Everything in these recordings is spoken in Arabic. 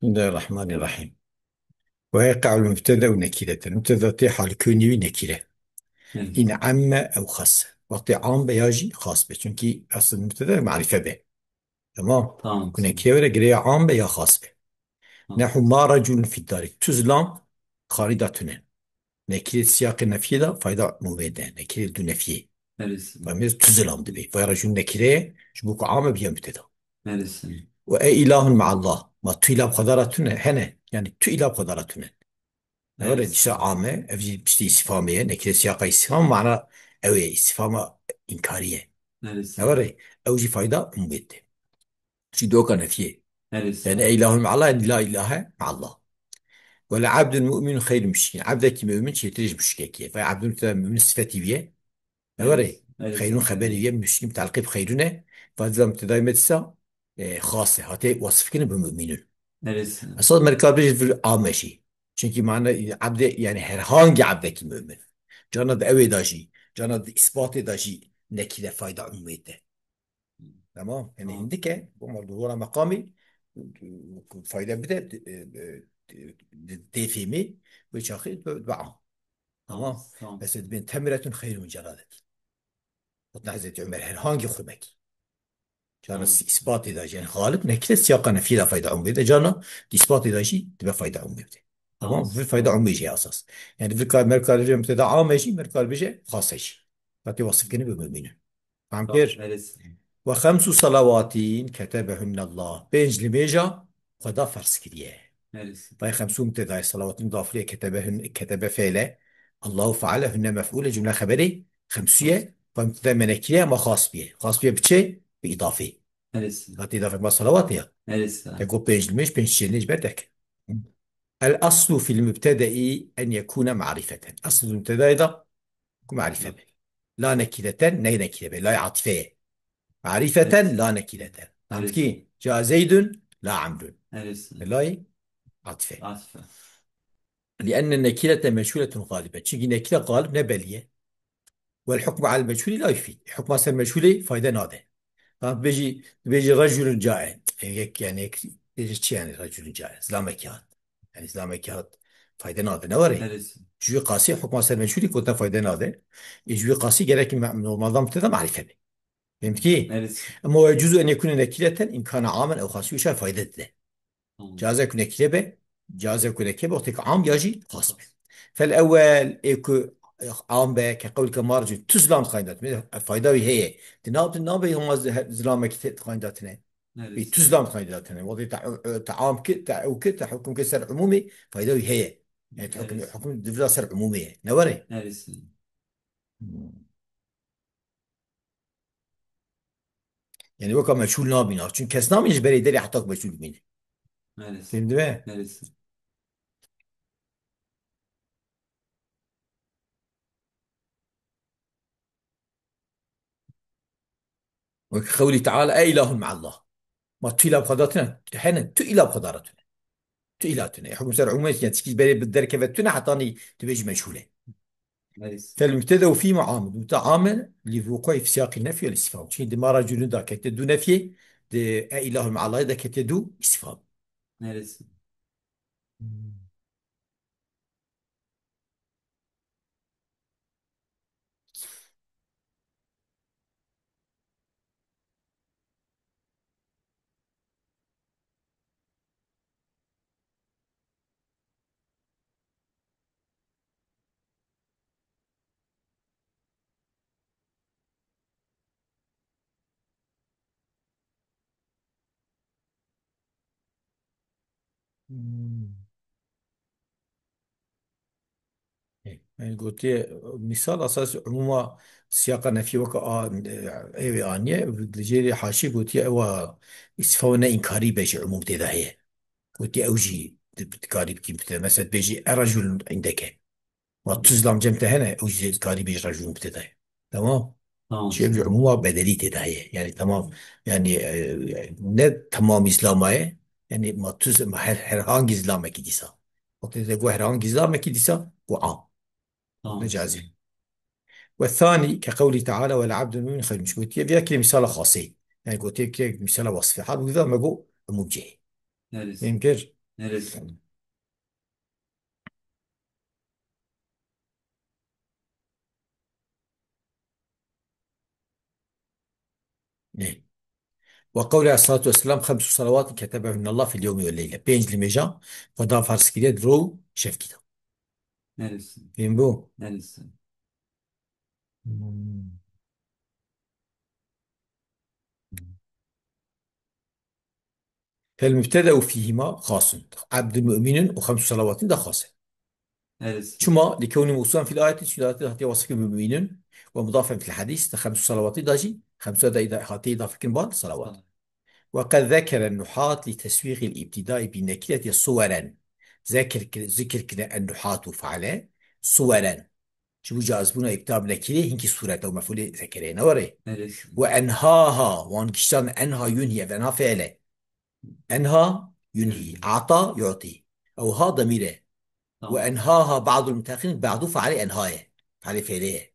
بسم الله الرحمن الرحيم. ويقع المبتدا نكرة. المبتدا تي حال كوني نكرة إن Evet. عم أو خاص. وقت عام بيجي خاص به چونكي أصل المبتدا معرفة به. تمام. Tamam كنا tamam. كيورا قرية عام به يا خاص به. Tamam. نحو ما رجل في الدار تزلم خالدة. نكرة سياق النفي ده فايدة مبيدة نكرة دون نفي. Neresin? فمثل تزلم دبي فرجل نكرة شبوك عام بيا مبتدا. Neresin? وأي إله مع الله ما تيلا بقدرتنا هنا يعني تيلا بقدرتنا. نقول جسا Neresin? عامة أفجي بشتي استفهامية نكرة سياق استفهام معنى أوي استفهام إنكارية. Neresin? نقول أوجي فايدة مبتة شي دوكا نفيه. يعني Neresin? أي إله مع الله يعني لا إله مع الله. ولا عبد المؤمن خير مشكين عبدك مؤمن شيء تريج مشكية فعبد المؤمن صفتي بيه. نقول Neresin? Neresin? خيرون خبري بيه مشكين تعلقي بخيرونه. فإذا متدايمة تسا خاصة هاتي وصف كنا بمؤمنون. Neresin? أصلا مركب بيجي في عام شيء çünkü معنى عبد يعني herhangi عبدك mümin. Cana da evi dahi, cana da ispatı dahi nekile fayda ümmeti. Tamam. Yani Tamam. indike bu mevzulara makami fayda bir de defimi ve çakı ba'a. Tamam. Tamam. Tamam. Mesela ben temiretün hayrun celalet. Hatta Hazreti Ömer herhangi hürmek. Cana Tamam. ispatı dahi yani galip nekile siyaka nefiyle fayda ümmeti. Cana ispatı dahi tebe fayda ümmeti. Tamam. Tamam. Ve fayda Tamam. ümmeti esas. Yani bir merkal bir müteda ameşi merkal bir şey khas. Fatih vasıf gene bir müminin. Faham Tamam. kir? Neresin? وخمس صلوات كتبهن الله بينج لميجا قضاء فرض كريه. Neresin? طيب خمسون تدعي صلوات مضافية كتبهن كتب فعله الله فعلهن مفعولة جملة خبري خمسية. Nasıl? فمتدا منكرية ما خاص بيه خاص بيه بشيء بإضافة. Neresin? هاتي إضافة ما صلوات هي Neresin? تقول بينج لميج بينج شينيج بدك. الأصل في المبتدأ أن يكون معرفة. أصل المبتدأ ده معرفة به. لا نكرة ني نكرة به لا عاطفية. معرفة Neresin? لا نكرة. فهمت Neresin? كيف؟ جاء زيد لا عمرو. Neresin? لا عاطفة. Asfa. لأن النكرة مجهولة غالبة تشيكي نكرة غالب نبلية. والحكم على المجهول لا يفيد حكم على المجهول فايدة ناده. فهمت بيجي رجل جائع يعني بيجي شي يعني رجل جائع إسلامك هات يعني إسلامك هات فايدة ناده نوري. Neresin? جوي قاسي حكم على المجهول كنت فايدة ناده. يجوي قاسي جالك معظم تدا معرفة به. فهمت كيف؟ Neresin? أما يجوز أن يكون نكرة إن كان عاما أو خاص وش فايدة ده. Tamam. جاز يكون كذبة. جاز يكون كذبة وقتك عام يجي خاص به. فالأول إيكو عام به كقول كمارج تزلام خايدات الفائدة هي تناب هم زلام كت خايداتنا Neresin? بتزلام خايداتنا وضي تعام كت أو كت حكم كسر عمومي فائدة هي يعني تحكم Neresin? حكم دفلا سر عمومي نوري. Neresin? يعني وكا مشهور نابينا چون كس نامينش بري دري حتى مشهور بينه. Neresin? فهمت بقى؟ Neresin? وكقوله تعالى أي إله مع الله ما تيلا بقدرتنا حين تيلا بقدرتنا تئيلاتنا يحكم سر عموما يعني تسكيز بري بالدركة فتنا حطاني تبيج مجهولة. Neresin? فالمبتدا في معامل متعامل لوقوع في سياق النفي والاستفهام شيء دي ما رجل دا كتدو نفي دي إله مع الله دا كتدو استفهام. Neresin? مم. يعني قلت لي مثال أساس عموما سياق النفي وقع أي آنية لجيري حاشي قلت لي هو استفهام إنكاري بيجي عموم تداهية. قلت لي أوجي بتكاري بكي مثلا بيجي الرجل عندك وتزلم جمت هنا أوجي كاري بيجي رجل مبتدأ. تمام. Tamam شيء tamam. عموما بدلية تداهية يعني تمام. يعني ne tamam İslam'a yani ma tuz ma her hangi İslam'a gidiysa. Waqt تقول herhangi İslam'a gidiysa bu am. Tamam مجازي. tamam. والثاني كقوله تعالى والعبد المؤمن خير مش قلت بياكل مثال خاصي. يعني قلت لك مثال وصفي حال وإذا ما جو موجه. Neresin? يمكن Neresi? إيه. وقول عليه الصلاة والسلام: خمس صلوات كتبهن الله في اليوم والليلة. بينج لمجا فدا فارس كده درو شاف كده. Neresi? فين بو؟ Neresi? مم. فالمبتدأ فيهما خاص. عبد المؤمن وخمس صلوات ده خاص. Neresi? شما لكونه موصوفا في الآية، في الآية هاتي وصف المؤمنين، ومضافا في الحديث ده خمس صلوات داجي خمسة دا إذا هاتي إضافة بعض صلوات. Tamam. وقد ذكر النحاة لتسويغ الابتداء بالنكرة صورا. ذكر كده النحاة فعلا صورا. شو جازبونا ابتداء بنكرة هنكي صورة أو مفعول ذكرين وري. Neresi? وأنهاها وانكشتان أنهى ينهي فأنها فعلا. أنهى ينهي، Yönlü. أعطى يعطي، أو ها ضميره. Tamam. وأنهاها بعض المتأخرين بعضوف عليه أنهاية، عليه فعليه.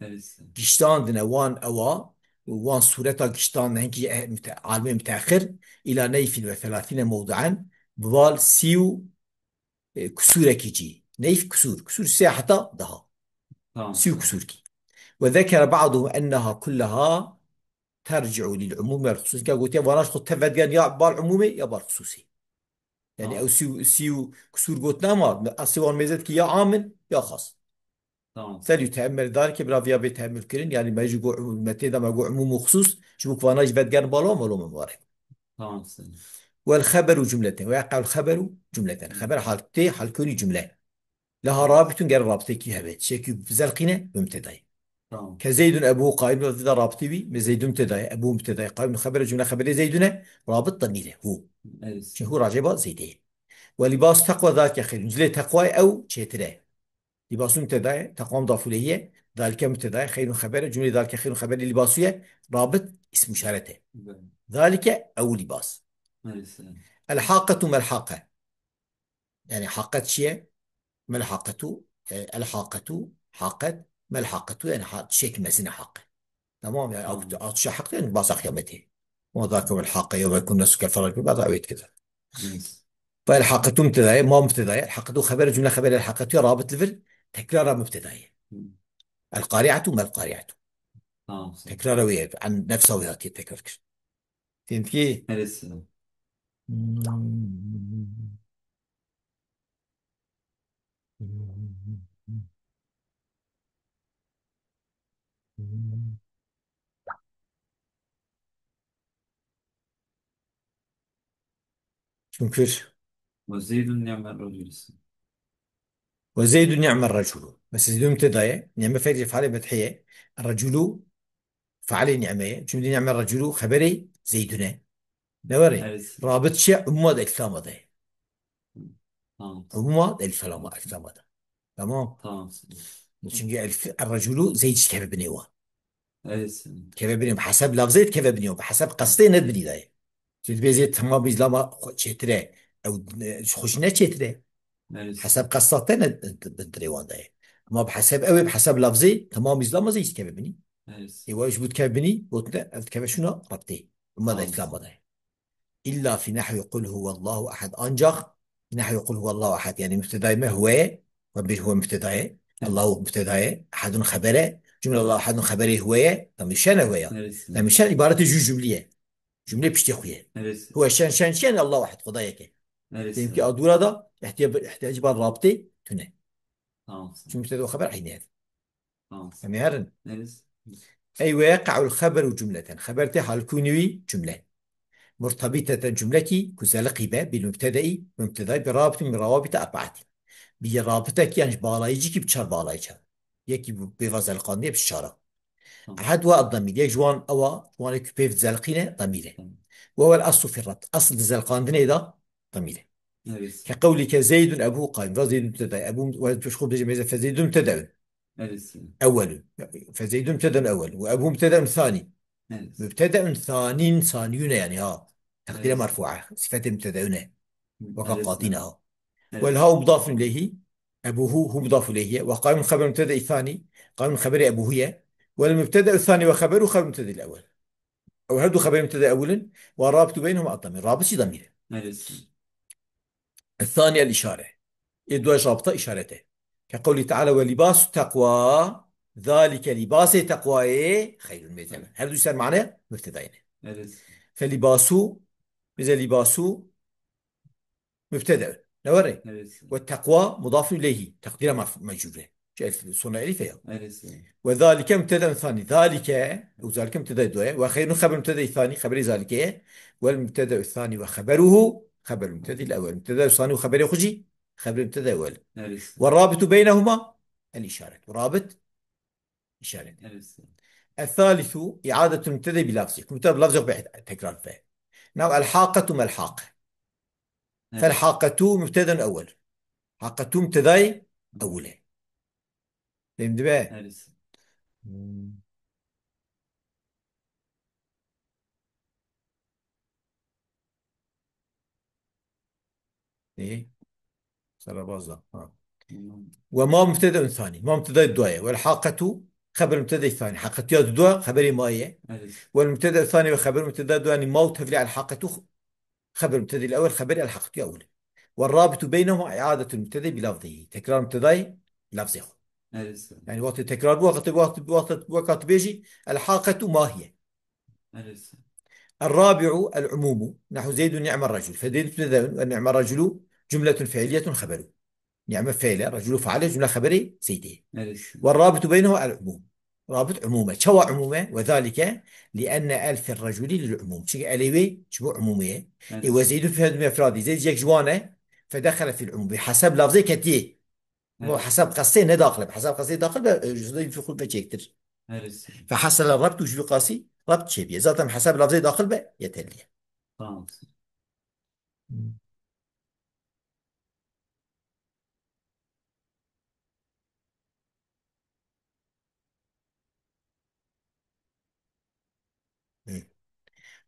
Neresi? قشتان دنا وان أوا، وان صورتا قشتان هنكي عالم متأخر إلى نيف وثلاثين موضعا بوال سيو كسورة كيجي نيف كسور كسور ساحة دها Tamam. سيو كسور كي. وذكر بعضهم أنها كلها ترجع للعموم والخصوص. قلت يا بناش خد تفت يا بالعمومي يا بالخصوصي. يعني أو Tamam. سيو كسور قلت ما أسوان ميزات كي يا عامل يا خاص. Tamam. فليتأمل ذلك برافيا بيتأمل كرين، يعني ما يجي متى ما جو عموم وخصوص شبك فاناش بدقان بالو مالو مبارك. Tamam senin. والخبر جملة، ويقع الخبر جملة. Hı. خبر حالتي حال كوني جملة لها Evet. رابط غير رابطة كي هبت شيء بزلقنا بمبتدأ. Tamam. كزيد أبوه قائم ذا رابط بي زيد مبتدأ أبوه مبتدأ قائم خبر جملة خبر زيدنا رابط ضميره هو. Neresi? شهور عجيبة زيدين. ولباس تقوى ذاك خير نزل تقوى أو شتره. لباس مبتدا تقوم مضاف اليه، ذلك مبتدا خير خبر جمله ذلك خير خبر لباسيه رابط اسم اشارته. Böyle. ذلك او لباس. Neresi? الحاقه ملحقه، يعني حاقت شيء ملحقته. الحاقه حاقت ملحقته يعني شيء مزنا حاقه. تمام يعني او Tamam. حقته يعني باص قيامته. وذاك الحاقه يوم يكون الناس كالفرج بعض عويد كذا. Neresi? فالحاقته مبتدا ما مبتدا الحاقته خبر جمله خبر الحاقته رابط الفل تكرار مبتدا. Hı. القارعه ما القارعه Tamam senin. تكرار عن نفسه وياتي التكرار. فهمت كيف؟ Neresi? شنكر. وزيد نعم الرجل. وزيد نعم الرجل، بس زيد مبتدا نعم فعل فعل مدحية. الرجل فعل نعمة جملة نعم الرجل خبري زيدنا دوري. Neresi? رابط شيء عمود الكلام ده. Hı. Tamam. عمود الكلام ده. تمام. Tamam senin. çünkü الرجل زيد كيف بنيوه. Neresi? كيف بنيوه بحسب لفظية كيف بنيوه بحسب قصدي ندبني ده. çünkü بيزيد تمام بيزلما شتره او خوشنا شتره Neresi? حسب قصتين الدريوان ده. اما بحسب قوي بحسب لفظي تمام اسلام زي كيف بني. Neresi? يبقى ايش بود كيف بني قلت كيف شنو ربطي وما ده Tamam اسلام senin. ده. الا في نحو يقول هو الله احد انجخ. في نحو يقول هو الله احد يعني مبتدا ما هو، ربي هو مبتدا، الله Neresi? مبتدا احد خبره جمله الله احد خبره هو. طب مش انا هو. طب Neresi? مش عباره جمله جمله بشتي خويه. Neresi? هو شان الله واحد خدايك. Neresi? يمكن ادوره ده احتياج بار رابطه تنه. Tamam شو senin. مبتدا وخبر حين Tamam senin. يعني هرن. Neresi? أي ويقع الخبر جملة خبرته حال كونوي جملة مرتبطة جملتي كزلقي باب بالمبتدأ ومبتدأ برابط من روابط أربعة. برابطة يعني بالايجي كي بتشار بالايجي يكي بفاز القانية بالشارة. Tamam. أحد الضمير يك جوان أو جوان كيف زلقينه ضميره. Tamam. وهو الأصل في الربط أصل زلقان إذا ضميره. Neresi? كقولك زيد أبوه قائم فزيد مبتدأ أبوه وتشخص بجمع فزيد مبتدأ Neresi? أول. فزيد مبتدأ أول وأبوه مبتدأ ثاني. Neresi? مبتدأ ثاني ثانيون يعني تقدير Neresi? مرفوعة صفة مبتدأون Neresi? وكقاطين Neresi? والهاء مضاف إليه. أبوه هو مضاف إليه وقائم خبر المبتدأ الثاني قائم خبر أبوه هي. والمبتدأ الثاني وخبره خبر المبتدأ الأول أو هدو خبر المبتدأ أولا والرابط بينهما الضمير رابط ضمير. Neresi? الثانية الإشارة، يدوج رابطة إشارته، كقوله تعالى ولباس التقوى ذلك لباس تقوى خير مثلا، هل يصير معناه مبتدأين. Evet. فلباسو مثل لباسو مبتدأ نوري، Evet. والتقوى مضاف إليه تقدير مجرورة جاء صنع إليه. Evet. وذلك مبتدأ ثاني، ذلك وذلك مبتدأ دوي، وخير خبر مبتدأ الثاني خبر ذلك، والمبتدأ الثاني وخبره خبر المبتدأ الأول، المبتدأ الثاني وخبره خجي خبر المبتدأ الأول. Evet. والرابط بينهما الإشارة، ورابط إشارة. Evet. الثالث إعادة المبتدأ بلفظه، مبتدأ بلفظه بعد تكرار فيه. نعم الحاقة ما الحاقة، Evet. فالحاقة مبتدأ أول، حاقة مبتدأ أولى. فهمت بقى؟ Evet. مم. إيه صار باظة Tamam. وما مبتدأ ثاني، ما مبتدأ الدواية، والحاقة خبر المبتدأ الثاني، حاقة يا الدواء خبر ماية، Evet. والمبتدأ الثاني وخبر المبتدأ الدواء يعني موت تفلي على الحاقة خبر المبتدأ الأول خبر الحاقة الأولى. والرابط بينهما إعادة المبتدأ بلفظه، تكرار المبتدأ بلفظه، Evet. يعني وقت التكرار وقت بيجي الحاقة ما هي. Evet. الرابع العموم، نحو زيد نعم الرجل، فزيد مبتدأ ونعم الرجل جملة فعلية خبر، نعم فعل رجل فعل جملة خبري سيده. Evet. والرابط بينه العموم، رابط عمومة شو عمومة، وذلك لأن ألف الرجل للعموم شيء أليوي شو عمومية. Evet. وزيد في هذا المفراد زيد جيك جوانه فدخل في العموم بحسب لفظي كتيه، مو Evet. حسب قصي داخل بحسب قصي داخل جزء في خلفه تشكتر، Evet. فحصل الربط وش في قاسي ربط شبيه ذاته حسب لفظي داخل بقى يتلي. Tamam.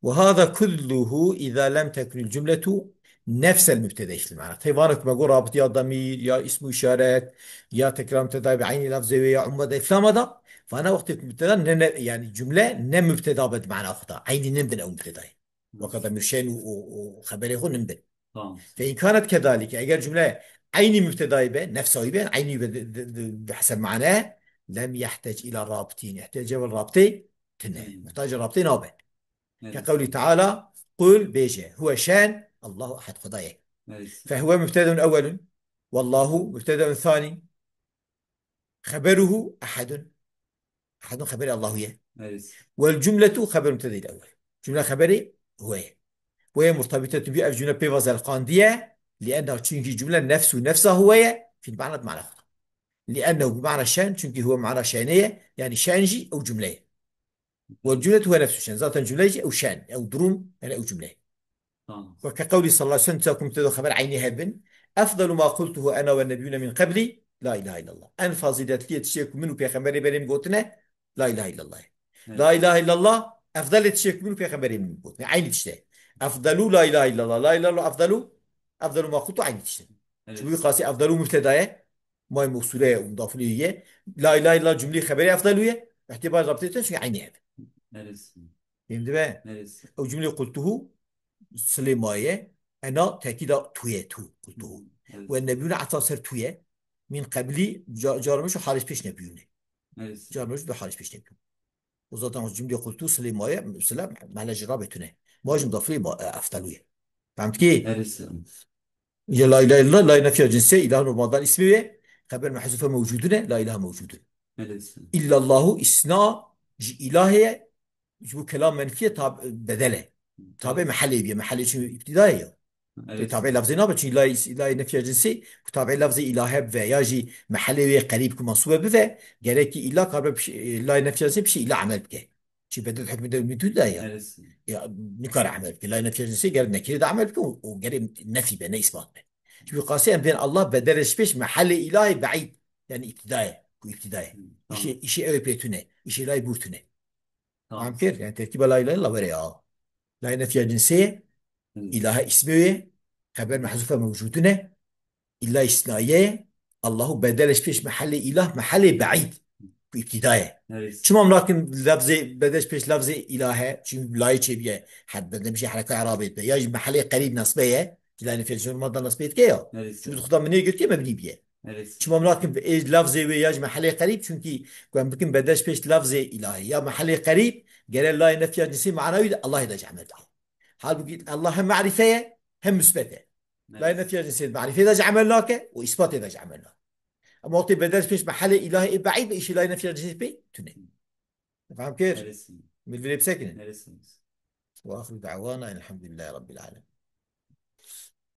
وهذا كله إذا لم تكن الجملة نفس المبتدأ المعنى، طيب ما أقول رابط يا ضمير يا اسم إشارات يا تكرار مبتدأ بعين لفظية يا عمودة فلان هذا، فأنا وقت المبتدأ يعني جملة نم مبتدأ بمعنى أخطاء عيني نمدن أو مبتدأ، وقد مشين وخبره هو نمدن. Tamam. فإن كانت كذلك أجر جملة عيني مبتدأ به نفسه به عيني بحسب معناه لم يحتاج إلى رابطين، يحتاج إلى الرابطين تنه Hmm. محتاج الرابطين أو به، Evet. كقوله تعالى قل بيجي هو شان الله أحد خدايه، Evet. فهو مبتدأ أول، والله مبتدأ ثاني، خبره أحد، أحد خبر الله هي، Evet. والجملة خبر مبتدأ الأول، جملة خبري هو، وهي مرتبطة بجملة بيفاز القاندية لأنه تشنكي جملة نفسه هو في المعنى بمعنى أخرى، لأنه بمعنى الشان تشنكي هو معنى شانية يعني شانجي أو جملة، Evet. والجملة هو نفسه شان ذات جملة أو شان أو دروم يعني أو جملة. Tamam. وكقول صلى الله عليه وسلم تكون مبتدا خبر عيني هبن، أفضل ما قلته أنا والنبيون من قبلي لا إله إلا الله، أن فاضلت لي تشيك منه في خبري بريم قوتنا لا إله إلا الله، لا Evet. إله إلا الله أفضل تشيك منه في خبري من قوتنا عيني تشتهي، أفضل لا إله إلا الله لا إله إلا الله أفضل، أفضل ما قلته عيني تشتهي. شو Evet. قاسي أفضل مبتدا ما موصولة ومضاف إليه، لا إله إلا الله جملة خبري أفضلية اعتبار ربطتها شو عيني هبن. Evet. فهمت بقى؟ Evet. أو جملة قلته سليماية أنا تأكيد توية قلته، Hmm. Evet. والنبيون عطاسر توية من قبلي جارمش وحارس بيش نبيونه، Evet. جارمش بحارس بيش نبيونه، وزاتان الجملة قلته سليماية سلام على جرابتونه ما Evet. جم ضافلي أفتلوية. فهمت كي؟ Evet. يا لا إله إلا الله لا نفي جنسية إله رمضان اسمه خبر محذوفة موجودون لا إله موجود Evet. إلا الله إسنا إلهي جو كلام منفي بدله تابع Evet. محلي بيه محلي شو ابتدائي Evet. تابع لفظي نابد چون لا نفي جنسي تابع لفظي إله و ياجي محلي قريب كمنصوبة بذا جريك إله قرب لا نفي جنسي بشي إله عمل بك شي بدل حكم ده ميتود ده Evet. يا نكر عمل بك لا نفي جنسي قرب نكير ده عمل بك وقرب نفي بنا إثبات به شو قاسم بين الله بدلش بيش محل إلهي بعيد يعني ابتدائي Tamam. إشي أوي بيتونه إشي لا يبورتونه. Tamam. فاهم كيف يعني تركيب لا إله إلا الله وريا لا نفي جنسي Evet. إله اسمه خبر محذوفة موجودة إلا إثنائية الله بدلش فيش محل إله محل بعيد في ابتدائه Evet. شو لكن لفظي بدلش فيش لفظي إله شو لا يجي بيه حد بدل مشي حركة عربية يجي محل قريب نصبية لا نفي الجنس ما نص بيت كيا شو neresi, خدا مني قلت مبني بيه neresi, شو مملاكم في إيج لفظي وياج محلي قريب شونكي كان بكم بداش بيش لفظي إلهي يا محلي قريب قال الله نفي الجنس معنوي الله يدج عمل له حال بقيت الله هم معرفة هم مثبتة لا neresi, نفي الجنس معرفة يدج عمل لك وإثبات يدج عمل لك أما وقت بداش بيش محلي إلهي بعيد إيش لا نفي الجنس بي تنين فاهم كيف neresi, من اللي بسكن neresi. وآخر دعوانا أن الحمد لله رب العالمين.